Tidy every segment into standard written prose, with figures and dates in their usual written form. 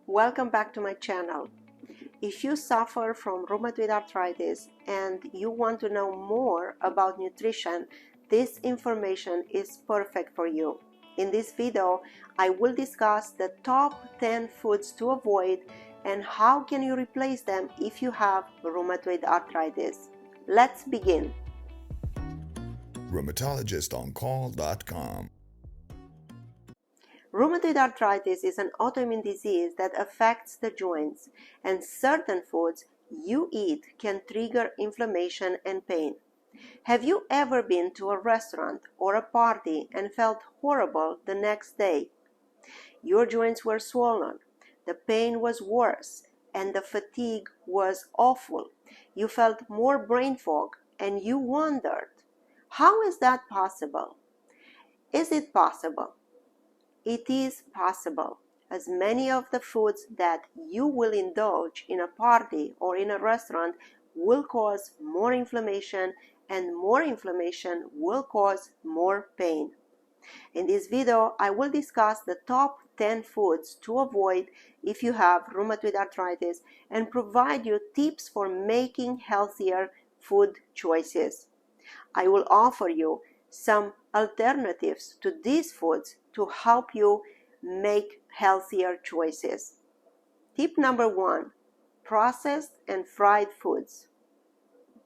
Welcome back to my channel. If you suffer from rheumatoid arthritis and you want to know more about nutrition, this information is perfect for you. In this video, I will discuss the top 10 foods to avoid and how can you replace them if you have rheumatoid arthritis. Let's begin. Rheumatologistoncall.com. Rheumatoid arthritis is an autoimmune disease that affects the joints, and certain foods you eat can trigger inflammation and pain. Have you ever been to a restaurant or a party and felt horrible the next day? Your joints were swollen, the pain was worse, and the fatigue was awful. You felt more brain fog, and you wondered, how is that possible? Is it possible? It is possible, as many of the foods that you will indulge in a party or in a restaurant will cause more inflammation, and more inflammation will cause more pain. In this video, I will discuss the top 10 foods to avoid if you have rheumatoid arthritis and provide you tips for making healthier food choices. I will offer you some alternatives to these foods to help you make healthier choices. Tip number 1, processed and fried foods.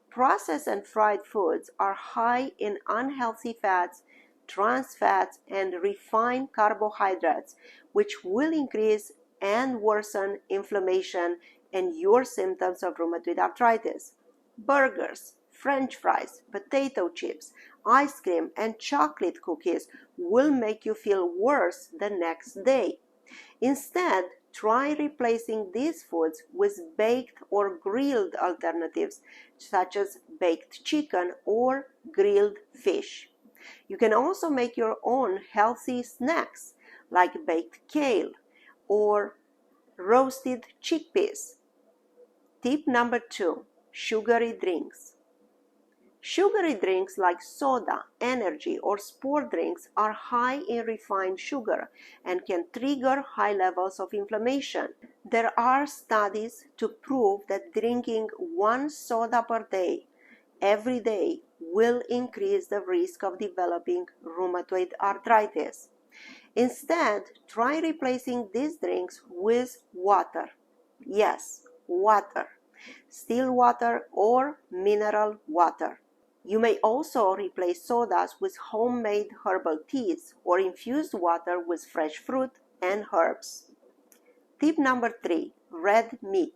Processed and fried foods are high in unhealthy fats, trans fats, and refined carbohydrates, which will increase and worsen inflammation and your symptoms of rheumatoid arthritis. Burgers, French fries, potato chips, ice cream, and chocolate cookies will make you feel worse the next day. Instead, try replacing these foods with baked or grilled alternatives, such as baked chicken or grilled fish. You can also make your own healthy snacks, like baked kale or roasted chickpeas. Tip number 2, sugary drinks. Sugary drinks like soda, energy, or sport drinks are high in refined sugar and can trigger high levels of inflammation. There are studies to prove that drinking one soda per day, every day, will increase the risk of developing rheumatoid arthritis. Instead, try replacing these drinks with water. Yes, water. Still water or mineral water. You may also replace sodas with homemade herbal teas or infused water with fresh fruit and herbs. Tip number 3, red meat.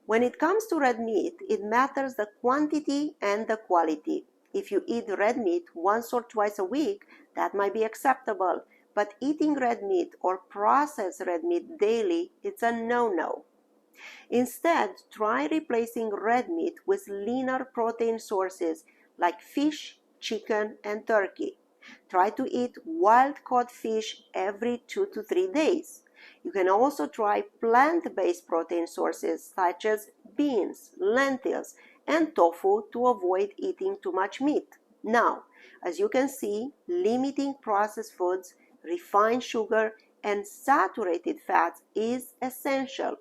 When it comes to red meat, it matters the quantity and the quality. If you eat red meat once or twice a week, that might be acceptable, but eating red meat or processed red meat daily, it's a no-no. Instead, try replacing red meat with leaner protein sources like fish, chicken, and turkey. Try to eat wild-caught fish every 2 to 3 days. You can also try plant-based protein sources such as beans, lentils, and tofu to avoid eating too much meat. Now, as you can see, limiting processed foods, refined sugar, and saturated fats is essential.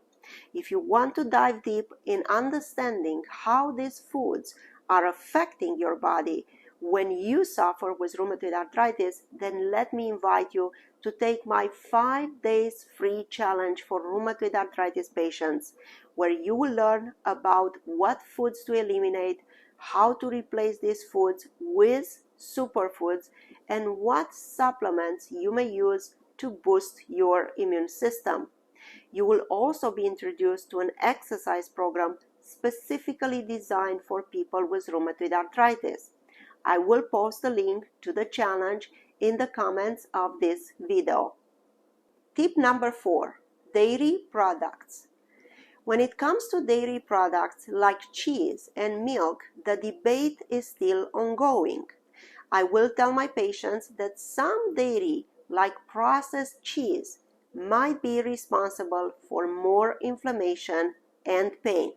If you want to dive deep in understanding how these foods are affecting your body when you suffer with rheumatoid arthritis, then let me invite you to take my 5 days free challenge for rheumatoid arthritis patients, where you will learn about what foods to eliminate, how to replace these foods with superfoods, and what supplements you may use to boost your immune system. You will also be introduced to an exercise program specifically designed for people with rheumatoid arthritis. I will post a link to the challenge in the comments of this video. Tip number 4, dairy products. When it comes to dairy products like cheese and milk, the debate is still ongoing. I will tell my patients that some dairy, like processed cheese, might be responsible for more inflammation and pain.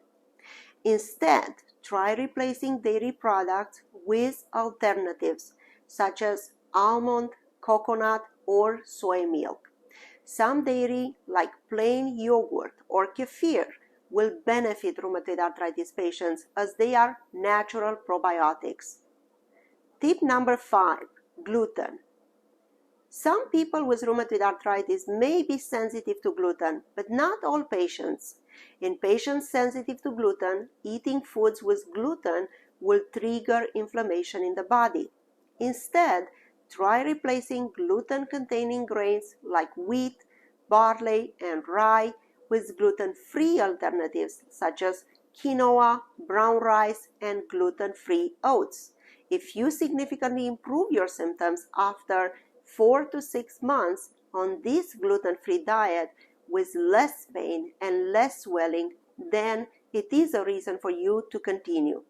Instead, try replacing dairy products with alternatives such as almond, coconut, or soy milk. Some dairy, like plain yogurt or kefir, will benefit rheumatoid arthritis patients as they are natural probiotics. Tip number 5, gluten. Some people with rheumatoid arthritis may be sensitive to gluten, but not all patients. In patients sensitive to gluten, eating foods with gluten will trigger inflammation in the body. Instead, try replacing gluten-containing grains like wheat, barley, and rye with gluten-free alternatives such as quinoa, brown rice, and gluten-free oats. If you significantly improve your symptoms after 4 to 6 months on this gluten-free diet with less pain and less swelling, then it is a reason for you to continue.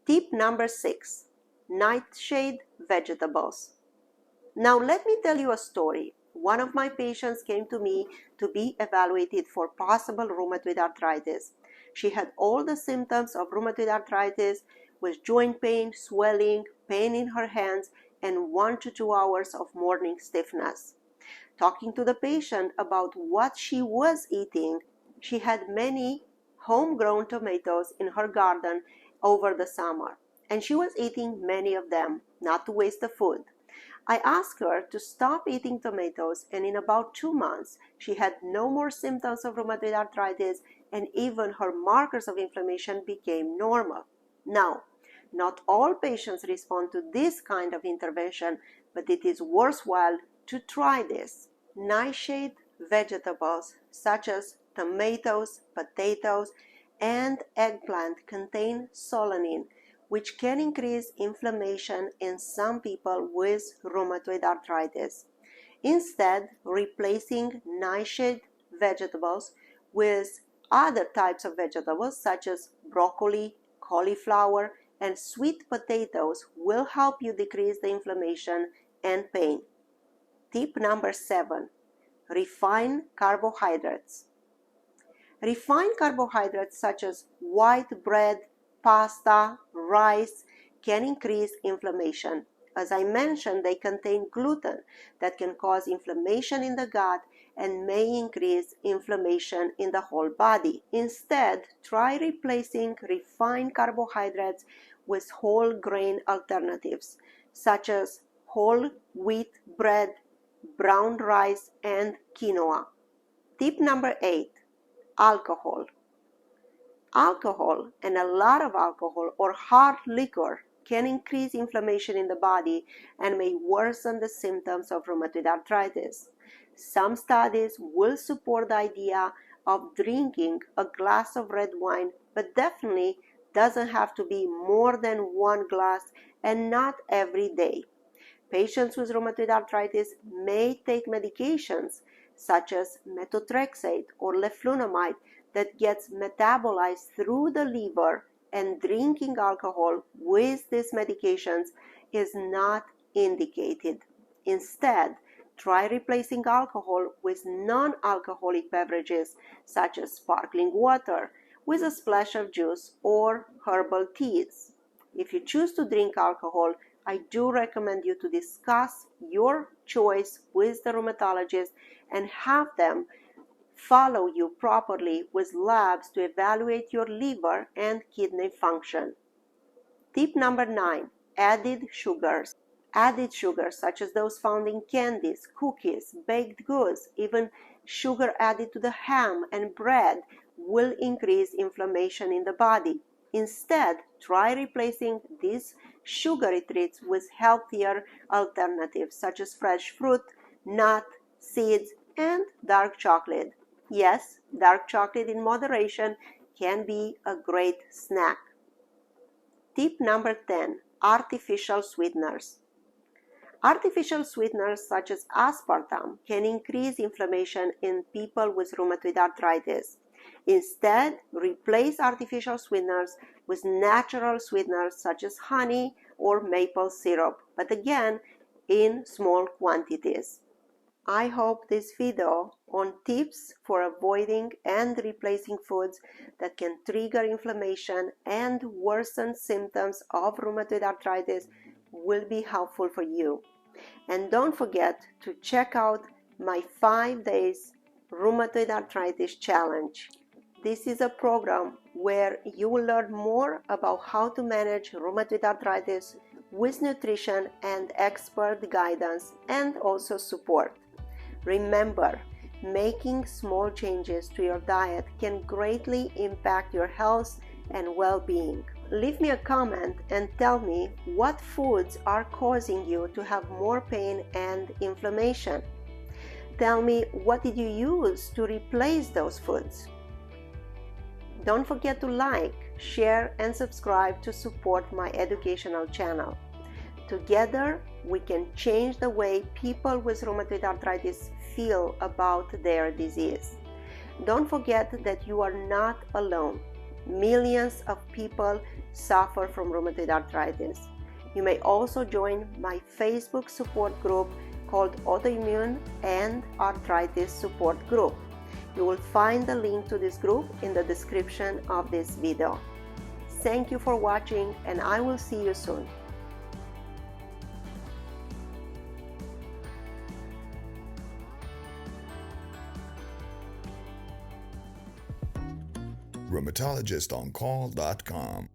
Tip number 6, nightshade vegetables. Now let me tell you a story. One of my patients came to me to be evaluated for possible rheumatoid arthritis. She had all the symptoms of rheumatoid arthritis with joint pain, swelling, pain in her hands, and 1 to 2 hours of morning stiffness. Talking to the patient about what she was eating, she had many homegrown tomatoes in her garden over the summer, and she was eating many of them, not to waste the food. I asked her to stop eating tomatoes, and in about 2 months, she had no more symptoms of rheumatoid arthritis, and even her markers of inflammation became normal. Now, not all patients respond to this kind of intervention, but it is worthwhile to try this. Nightshade vegetables such as tomatoes, potatoes, and eggplant contain solanine, which can increase inflammation in some people with rheumatoid arthritis. Instead, replacing nightshade vegetables with other types of vegetables such as broccoli, cauliflower, and sweet potatoes will help you decrease the inflammation and pain. Tip number 7, refined carbohydrates. Refined carbohydrates such as white bread, pasta, rice can increase inflammation. As I mentioned, they contain gluten that can cause inflammation in the gut and may increase inflammation in the whole body. Instead, try replacing refined carbohydrates with whole grain alternatives such as whole wheat bread, brown rice, and quinoa. Tip number 8, alcohol. Alcohol, and a lot of alcohol or hard liquor, can increase inflammation in the body and may worsen the symptoms of rheumatoid arthritis. Some studies will support the idea of drinking a glass of red wine, but definitely doesn't have to be more than 1 glass and not every day. Patients with rheumatoid arthritis may take medications such as methotrexate or leflunomide that gets metabolized through the liver, and drinking alcohol with these medications is not indicated. Instead, try replacing alcohol with non-alcoholic beverages such as sparkling water with a splash of juice or herbal teas. If you choose to drink alcohol, I do recommend you to discuss your choice with the rheumatologist and have them follow you properly with labs to evaluate your liver and kidney function. Tip number 9, added sugars. Added sugars such as those found in candies, cookies, baked goods, even sugar added to the ham and bread will increase inflammation in the body. Instead, try replacing these sugary treats with healthier alternatives such as fresh fruit, nuts, seeds, and dark chocolate. Yes, dark chocolate in moderation can be a great snack. Tip number 10, artificial sweeteners. Artificial sweeteners such as aspartame can increase inflammation in people with rheumatoid arthritis. Instead, replace artificial sweeteners with natural sweeteners such as honey or maple syrup, but again, in small quantities. I hope this video on tips for avoiding and replacing foods that can trigger inflammation and worsen symptoms of rheumatoid arthritis will be helpful for you. And don't forget to check out my 5 days Rheumatoid Arthritis Challenge. This is a program where you will learn more about how to manage rheumatoid arthritis with nutrition and expert guidance and also support. Remember, making small changes to your diet can greatly impact your health and well-being. Leave me a comment and tell me what foods are causing you to have more pain and inflammation. Tell me, what did you use to replace those foods? Don't forget to like, share, and subscribe to support my educational channel. Together, we can change the way people with rheumatoid arthritis feel about their disease. Don't forget that you are not alone. Millions of people suffer from rheumatoid arthritis. You may also join my Facebook support group called Autoimmune and Arthritis Support Group. You will find the link to this group in the description of this video. Thank you for watching, and I will see you soon. Rheumatologistoncall.com